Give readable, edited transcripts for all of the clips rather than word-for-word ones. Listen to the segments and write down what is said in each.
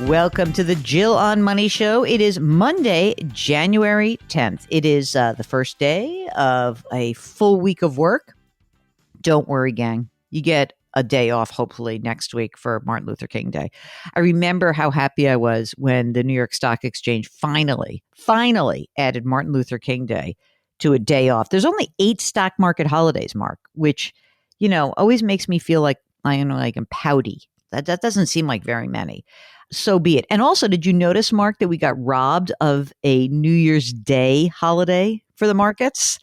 Welcome to the Jill on Money Show. It is Monday, January 10th. It is the first day of a full week of work. Don't worry, gang. You get a day off, hopefully, next week for Martin Luther King Day. I remember how happy I was when the New York Stock Exchange finally added Martin Luther King Day to a day off. There's only 8 stock market holidays, Mark, which, always makes me feel like I'm pouty. That doesn't seem like very many. So be it. And also, did you notice, Mark, that we got robbed of a New Year's Day holiday for the markets?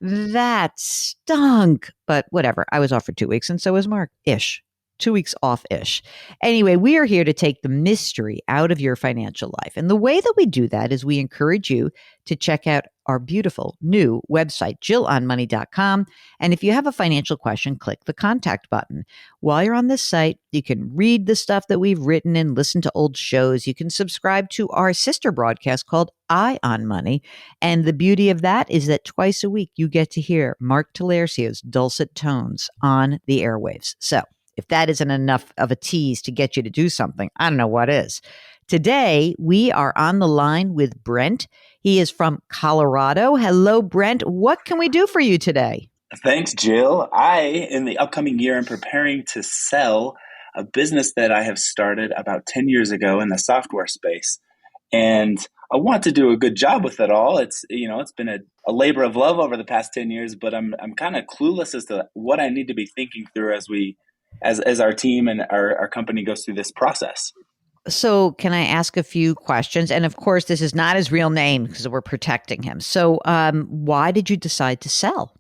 That stunk. But whatever. I was off for 2 weeks, and so was Mark-ish. 2 weeks off-ish. Anyway, we are here to take the mystery out of your financial life. And the way that we do that is we encourage you to check out our beautiful new website, jillonmoney.com. And if you have a financial question, click the contact button. While you're on this site, you can read the stuff that we've written and listen to old shows. You can subscribe to our sister broadcast called Eye on Money. And the beauty of that is that twice a week, you get to hear Mark Talercio's dulcet tones on the airwaves. So if that isn't enough of a tease to get you to do something, I don't know what is. Today, we are on the line with Brent. He is from Colorado. Hello, Brent. What can we do for you today? Thanks, Jill. In the upcoming year, am preparing to sell a business that I have started about 10 years ago in the software space. And I want to do a good job with it all. It's been a labor of love over the past 10 years, but I'm kind of clueless as to what I need to be thinking through as our team and our company goes through this process. So can I ask a few questions? And of course, this is not his real name because we're protecting him. So why did you decide to sell?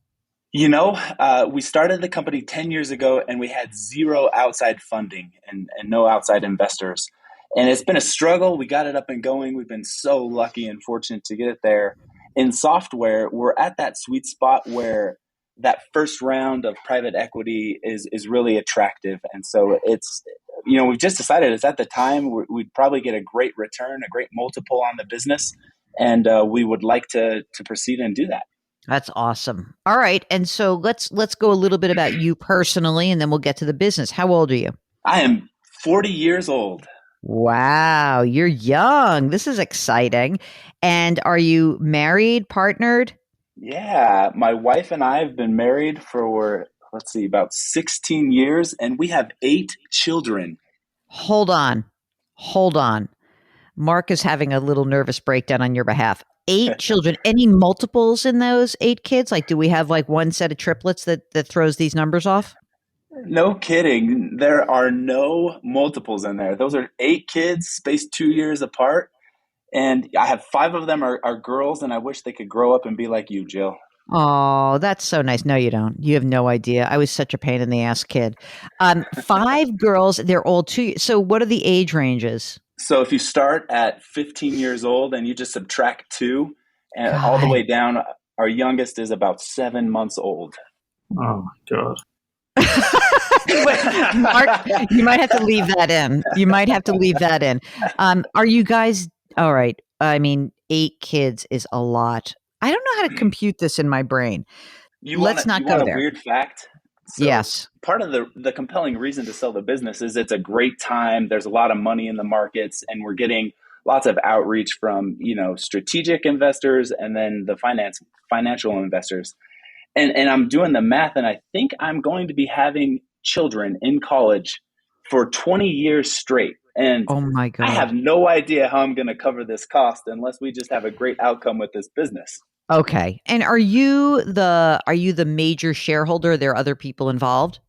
We started the company 10 years ago and we had zero outside funding and no outside investors. And it's been a struggle. We got it up and going. We've been so lucky and fortunate to get it there. In software, we're at that sweet spot where that first round of private equity is really attractive. And so we've just decided it's at the time we'd probably get a great return, a great multiple on the business. And we would like to proceed and do that. That's awesome. All right. And so let's go a little bit about you personally, and then we'll get to the business. How old are you? I am 40 years old. Wow. You're young. This is exciting. And are you married, partnered? Yeah, my wife and I have been married for, about 16 years, and we have 8 children. Hold on. Mark is having a little nervous breakdown on your behalf. 8 children. Any multiples in those 8 kids? Like, do we have one set of triplets that throws these numbers off? No kidding. There are no multiples in there. Those are 8 kids spaced 2 years apart. And I have 5 of them are girls, and I wish they could grow up and be like you, Jill. Oh, that's so nice. No, you don't. You have no idea. I was such a pain in the ass kid. 5 girls, they're all 2. So what are the age ranges? So if you start at 15 years old and you just subtract 2 and God. all the way down, our youngest is about 7 months old. Oh, my God. Mark, you might have to leave that in. Are you guys... All right. 8 kids is a lot. I don't know how to compute this in my brain. Let's not go there. A weird fact? So yes. Part of the compelling reason to sell the business is it's a great time. There's a lot of money in the markets, and we're getting lots of outreach from, strategic investors and then the financial investors. And I'm doing the math, and I think I'm going to be having children in college for 20 years straight. And oh my God. I have no idea how I'm going to cover this cost unless we just have a great outcome with this business. Okay. And are you the major shareholder? Are there other people involved?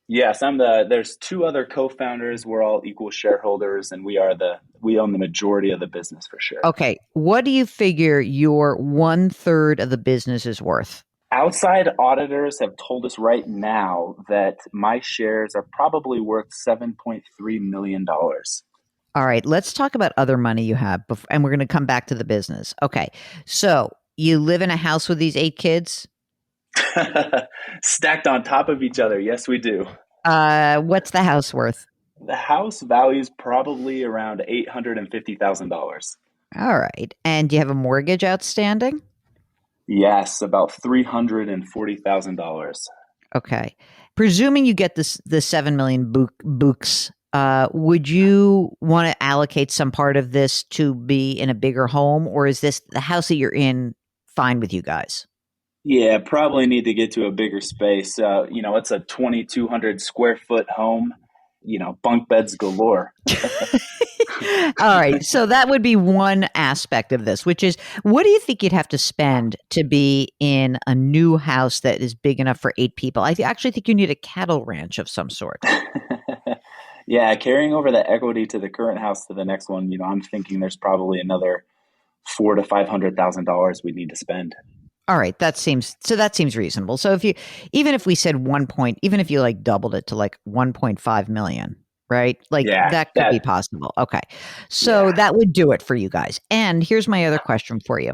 Yes, there's 2 other co-founders. We're all equal shareholders, and we own the majority of the business for sure. Okay. What do you figure your 1/3 of the business is worth? Outside auditors have told us right now that my shares are probably worth $7.3 million. All right, let's talk about other money you have, and we're going to come back to the business. Okay, so you live in a house with these 8 kids? Stacked on top of each other. Yes, we do. What's the house worth? The house value's probably around $850,000. All right, and do you have a mortgage outstanding? Yes, about $340,000. Okay. Presuming you get the 7 million books Would you want to allocate some part of this to be in a bigger home, or is this the house that you're in fine with you guys? Yeah, probably need to get to a bigger space. It's a 2,200 square foot home, bunk beds galore. All right. So that would be one aspect of this, which is what do you think you'd have to spend to be in a new house that is big enough for 8 people? Actually think you need a cattle ranch of some sort. Yeah, carrying over the equity to the current house to the next one, I'm thinking there's probably another $400,000 to $500,000 we need to spend. All right, that seems reasonable. So even if we said even if you like doubled it to like 1.5 million, right? Like Yeah, that could be possible. Okay. So yeah. that would do it for you guys. And here's my other question for you.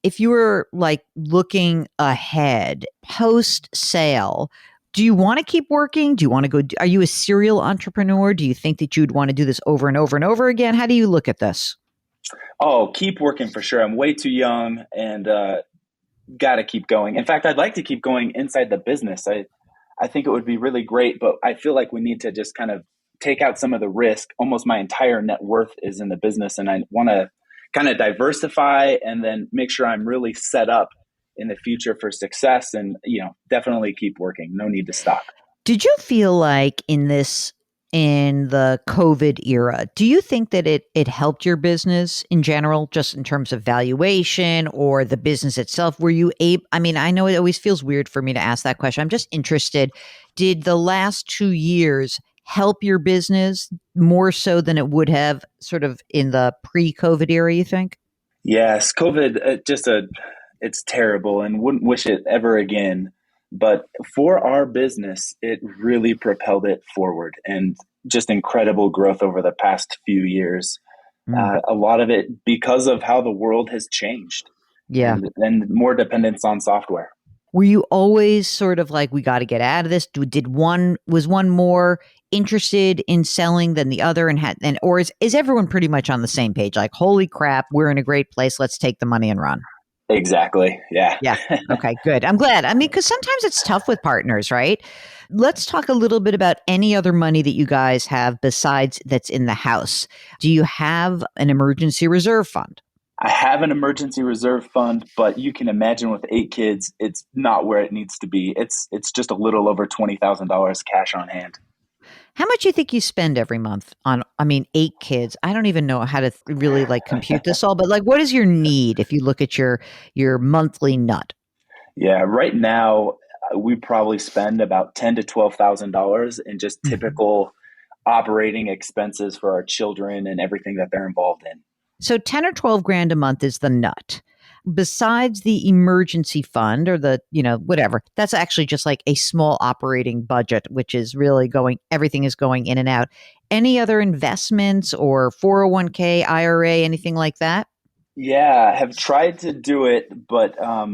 If you were like looking ahead post sale, do you want to keep working? Do you want to go? Are you a serial entrepreneur? Do you think that you'd want to do this over and over and over again? How do you look at this? Oh, keep working for sure. I'm way too young and got to keep going. In fact, I'd like to keep going inside the business. I think it would be really great, but I feel like we need to just kind of take out some of the risk. Almost my entire net worth is in the business, and I want to kind of diversify and then make sure I'm really set up in the future for success and, definitely keep working. No need to stop. Did you feel like in the COVID era, do you think that it helped your business in general, just in terms of valuation or the business itself? Were you able, I mean, I know it always feels weird for me to ask that question. I'm just interested. Did the last 2 years help your business more so than it would have sort of in the pre-COVID era, you think? Yes, COVID, it's terrible and wouldn't wish it ever again. But for our business, it really propelled it forward and just incredible growth over the past few years. Mm, A lot of it because of how the world has changed yeah. and more dependence on software. Were you always sort of like, we got to get out of this? Was one more interested in selling than the other or is everyone pretty much on the same page? Like, holy crap, we're in a great place. Let's take the money and run. Exactly. Yeah. Yeah. Okay, good. I'm glad. I mean, because sometimes it's tough with partners, right? Let's talk a little bit about any other money that you guys have besides that's in the house. Do you have an emergency reserve fund? I have an emergency reserve fund, but you can imagine with 8 kids, it's not where it needs to be. It's just a little over $20,000 cash on hand. How much do you think you spend every month on, I mean, 8 kids? I don't even know how to really like compute this all, but like, what is your need if you look at your monthly nut? Yeah, right now we probably spend about $10,000 to $12,000 in just Mhm. typical operating expenses for our children and everything that they're involved in. So 10 or 12 grand a month is the nut. Besides the emergency fund or whatever, that's actually just like a small operating budget, which is really everything is going in and out. Any other investments or 401k, IRA, anything like that? Yeah, I have tried to do it, but I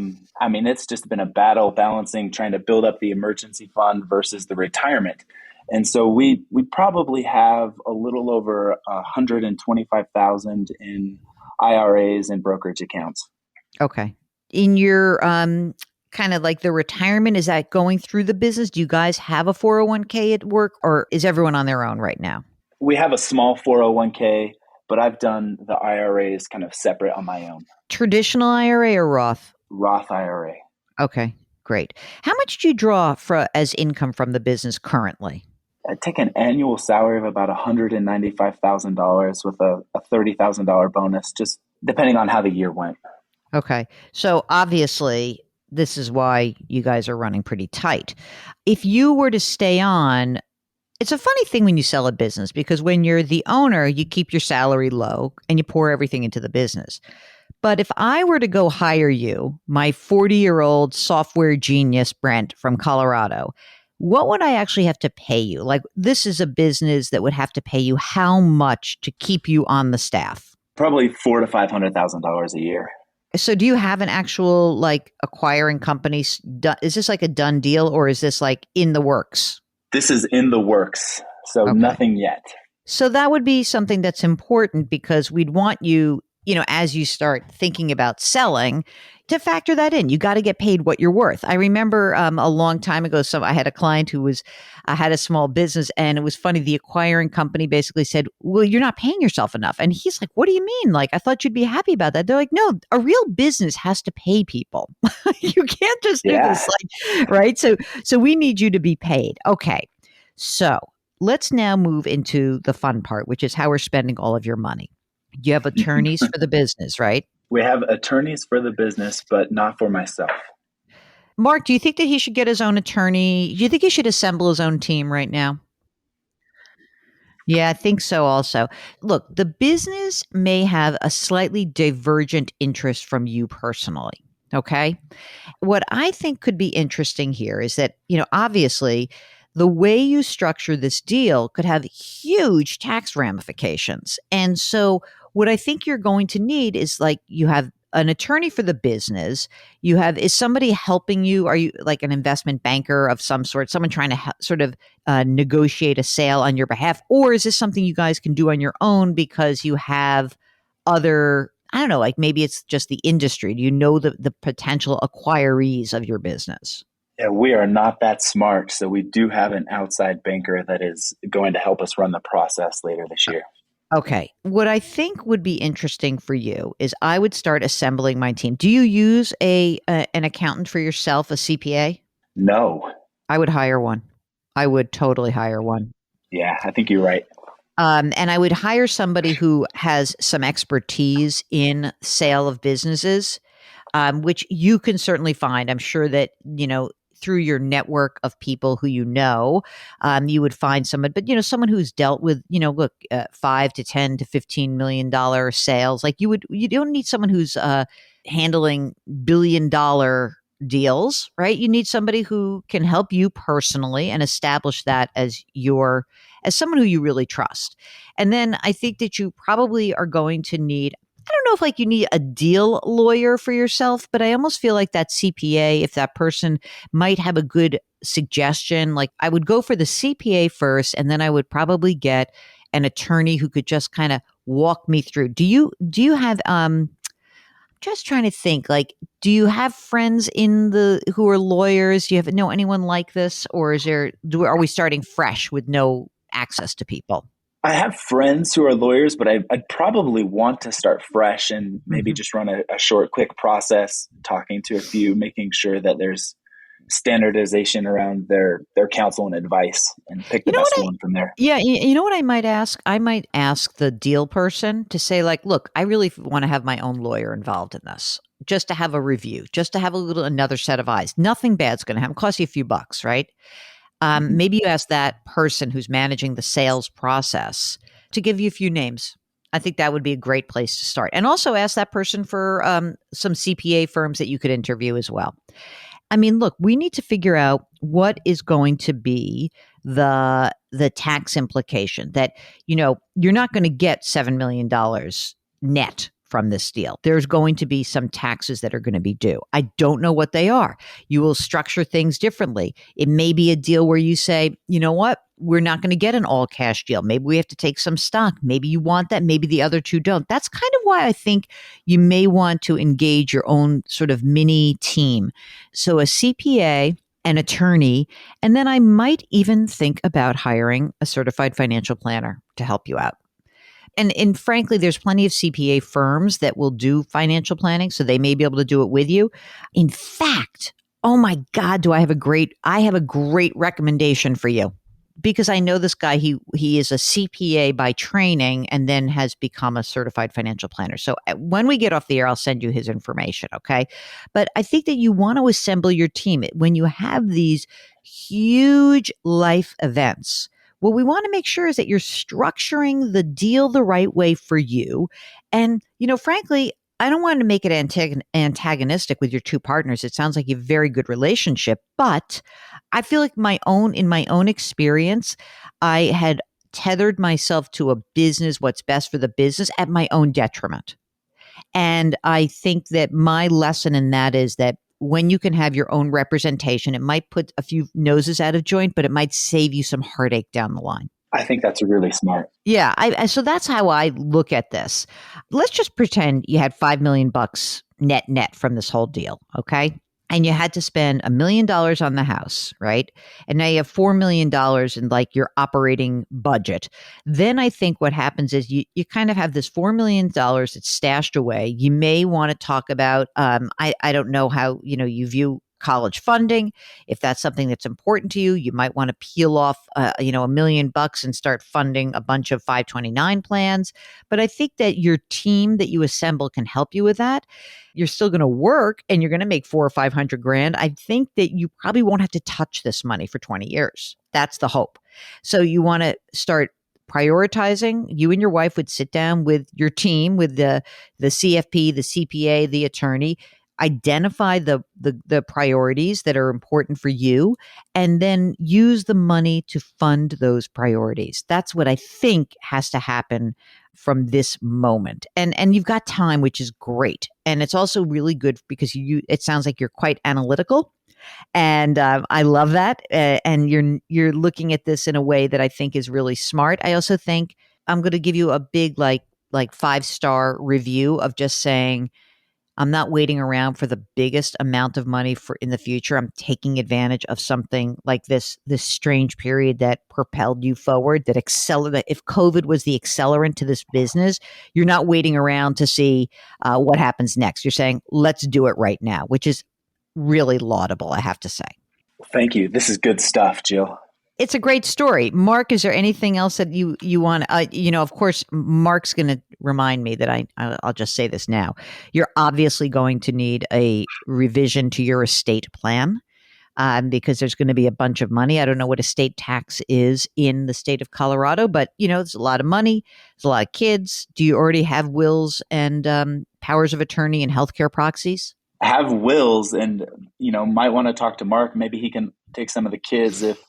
mean, it's just been a battle balancing trying to build up the emergency fund versus the retirement. And so we probably have a little over 125,000 in IRAs and brokerage accounts. Okay. In your kind of like the retirement, is that going through the business? Do you guys have a 401k at work or is everyone on their own right now? We have a small 401k, but I've done the IRAs kind of separate on my own. Traditional IRA or Roth? Roth IRA. Okay, great. How much do you draw as income from the business currently? I take an annual salary of about $195,000 with a $30,000 bonus, just depending on how the year went. Okay. So obviously, this is why you guys are running pretty tight. If you were to stay on, it's a funny thing when you sell a business because when you're the owner, you keep your salary low and you pour everything into the business. But if I were to go hire you, my 40-year-old software genius, Brent from Colorado, what would I actually have to pay you? Like, this is a business that would have to pay you how much to keep you on the staff? Probably $400,000 to $500,000 a year. So do you have an actual like acquiring company? Is this like a done deal or is this like in the works? This is in the works, so Okay. nothing yet. So that would be something that's important because we'd want you as you start thinking about selling, to factor that in. You got to get paid what you're worth. I remember a long time ago, I had a client who had a small business, and it was funny. The acquiring company basically said, "Well, you're not paying yourself enough." And he's like, "What do you mean? Like, I thought you'd be happy about that." They're like, "No, a real business has to pay people. You can't just do Yeah. this, like, right?" So we need you to be paid. Okay, so let's now move into the fun part, which is how we're spending all of your money. You have attorneys for the business, right? We have attorneys for the business, but not for myself. Mark, do you think that he should get his own attorney? Do you think he should assemble his own team right now? Yeah, I think so also. Look, the business may have a slightly divergent interest from you personally. Okay. What I think could be interesting here is that, obviously, the way you structure this deal could have huge tax ramifications. And so, what I think you're going to need is like you have an attorney for the business. Is somebody helping you? Are you like an investment banker of some sort, someone trying to sort of negotiate a sale on your behalf? Or is this something you guys can do on your own because you have other, I don't know, like maybe it's just the industry. Do you know the potential acquirees of your business? Yeah, we are not that smart. So we do have an outside banker that is going to help us run the process later this year. Okay. What I think would be interesting for you is I would start assembling my team. Do you use an accountant for yourself, a CPA? No. I would hire one. I would totally hire one. Yeah, I think you're right. And I would hire somebody who has some expertise in sale of businesses, which you can certainly find. I'm sure that, through your network of people who you would find someone, but, someone who's dealt with, look, 5 to 10 to $15 million sales. Like you don't need someone who's handling $1 billion deals, right? You need somebody who can help you personally and establish that as someone who you really trust. And then I think that you probably are going to need, I don't know if like you need a deal lawyer for yourself, but I almost feel like that CPA, if that person might have a good suggestion, like I would go for the CPA first, and then I would probably get an attorney who could just kind of walk me through. Do you have just trying to think, like, do you have friends who are lawyers? Do you know anyone like this, or are we starting fresh with no access to people? I have friends who are lawyers, but I'd probably want to start fresh and maybe Mhm. just run a short, quick process, talking to a few, making sure that there's standardization around their counsel and advice, and pick You the know what best I one from there. Yeah, you know what I might ask? I might ask the deal person to say like, "Look, I really want to have my own lawyer involved in this, just to have a review, just to have another set of eyes. Nothing bad's going to happen. Cost you a few bucks, right?" Mhm. Maybe you ask that person who's managing the sales process to give you a few names. I think that would be a great place to start. And also ask that person for some CPA firms that you could interview as well. I mean, look, we need to figure out what is going to be the tax implication that, you're not going to get $7 million net from this deal. There's going to be some taxes that are going to be due. I don't know what they are. You will structure things differently. It may be a deal where you say, you know what? We're not going to get an all cash deal. Maybe we have to take some stock. Maybe you want that. Maybe the other two don't. That's kind of why I think you may want to engage your own sort of mini team. So a CPA, an attorney, and then I might even think about hiring a certified financial planner to help you out. And frankly, there's plenty of CPA firms that will do financial planning, so they may be able to do it with you. In fact, oh my God, I have a great recommendation for you, because I know this guy. He is a CPA by training and then has become a certified financial planner. So when we get off the air, I'll send you his information. Okay. But I think that you want to assemble your team when you have these huge life events. What we want to make sure is that you're structuring the deal the right way for you. And, frankly, I don't want to make it antagonistic with your two partners. It sounds like you have a very good relationship, but I feel like in my own experience, I had tethered myself to a business, what's best for the business, at my own detriment. And I think that my lesson in that is that when you can have your own representation, it might put a few noses out of joint, but it might save you some heartache down the line. I think that's really smart. Yeah, so that's how I look at this. Let's just pretend you had 5 million bucks net from this whole deal, okay? And you had to spend $1 million on the house, right? And now you have $4 million in like your operating budget. Then I think what happens is you kind of have this $4 million that's stashed away. You may want to talk about I don't know how you view college funding. If that's something that's important to you, you might want to peel off $1 million and start funding a bunch of 529 plans. But I think that your team that you assemble can help you with that. You're still going to work and you're going to make 400 or 500 grand. I think that you probably won't have to touch this money for 20 years. That's the hope. So you want to start prioritizing. You and your wife would sit down with your team, with the CFP, the CPA, the attorney, identify the priorities that are important for you, and then use the money to fund those priorities. That's what I think has to happen from this moment. And you've got time, which is great. And it's also really good because it sounds like you're quite analytical. And I love that. And you're looking at this in a way that I think is really smart. I also think I'm going to give you a big like 5-star review of just saying, I'm not waiting around for the biggest amount of money for in the future. I'm taking advantage of something like this strange period that propelled you forward, that accelerated. If COVID was the accelerant to this business, you're not waiting around to see what happens next. You're saying, let's do it right now, which is really laudable, I have to say. Thank you. This is good stuff, Jill. It's a great story. Mark, is there anything else that you want? Of course, Mark's going to remind me that I'll just say this now. You're obviously going to need a revision to your estate plan because there's going to be a bunch of money. I don't know what estate tax is in the state of Colorado, but, there's a lot of money. There's a lot of kids. Do you already have wills and powers of attorney and healthcare proxies? I have wills and, might want to talk to Mark. Maybe he can take some of the kids if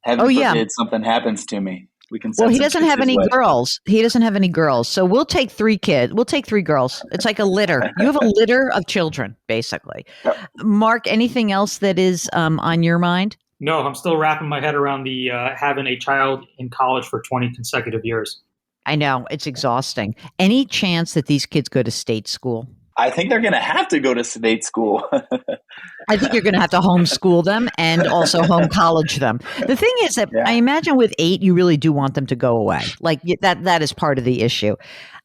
heaven forbid something happens to me. We can send he doesn't have any girls. He doesn't have any girls. So we'll take 3 kids. We'll take 3 girls. It's like a litter. You have a litter of children, basically. Yep. Mark, anything else that is on your mind? No, I'm still wrapping my head around the having a child in college for 20 consecutive years. I know. It's exhausting. Any chance that these kids go to state school? I think they're going to have to go to state school. I think you're going to have to homeschool them and also home college them. The thing is that I imagine with 8, you really do want them to go away. Like that is part of the issue.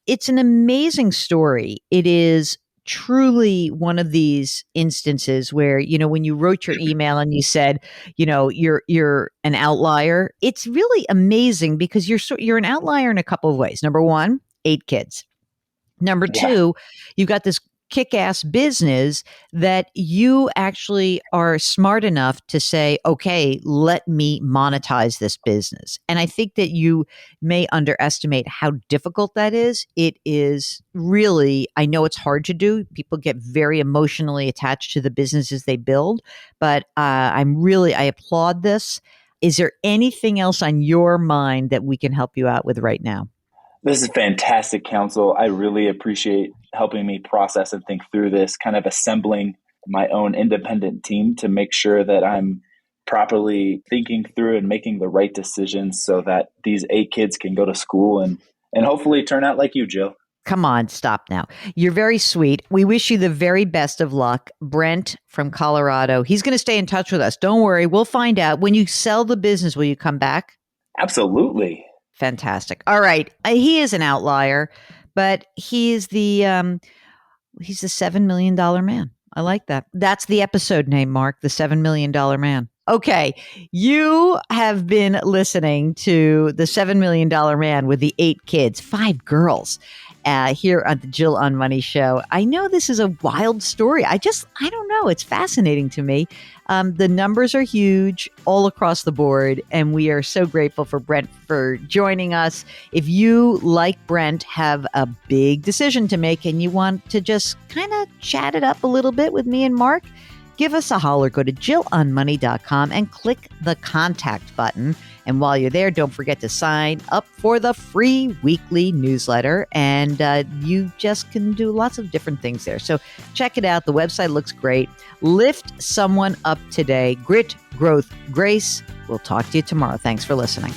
It's an amazing story. It is truly one of these instances where, when you wrote your email and you said, you're an outlier, it's really amazing because you're an outlier in a couple of ways. Number 1, 8 kids. Number 2, you've got this kick-ass business that you actually are smart enough to say, okay, let me monetize this business. And I think that you may underestimate how difficult that is. It is really, I know it's hard to do. People get very emotionally attached to the businesses they build, but I applaud this. Is there anything else on your mind that we can help you out with right now? This is fantastic counsel. I really appreciate helping me process and think through this, kind of assembling my own independent team to make sure that I'm properly thinking through and making the right decisions so that these 8 kids can go to school and hopefully turn out like you, Jill. Come on, stop now. You're very sweet. We wish you the very best of luck. Brent from Colorado, he's going to stay in touch with us. Don't worry. We'll find out. When you sell the business, will you come back? Absolutely. Fantastic. All right. He is an outlier, but he's the $7 million man. I like that. That's the episode name, Mark, the $7 million man. Okay. You have been listening to the $7 million man with the 8 kids, 5 girls, here on the Jill on Money show. I know this is a wild story. I don't know. It's fascinating to me. The numbers are huge all across the board, and we are so grateful for Brent for joining us. If you, like Brent, have a big decision to make and you want to just kind of chat it up a little bit with me and Mark, give us a holler. Go to JillOnMoney.com and click the contact button. And while you're there, don't forget to sign up for the free weekly newsletter. And you just can do lots of different things there. So check it out. The website looks great. Lift someone up today. Grit, growth, grace. We'll talk to you tomorrow. Thanks for listening.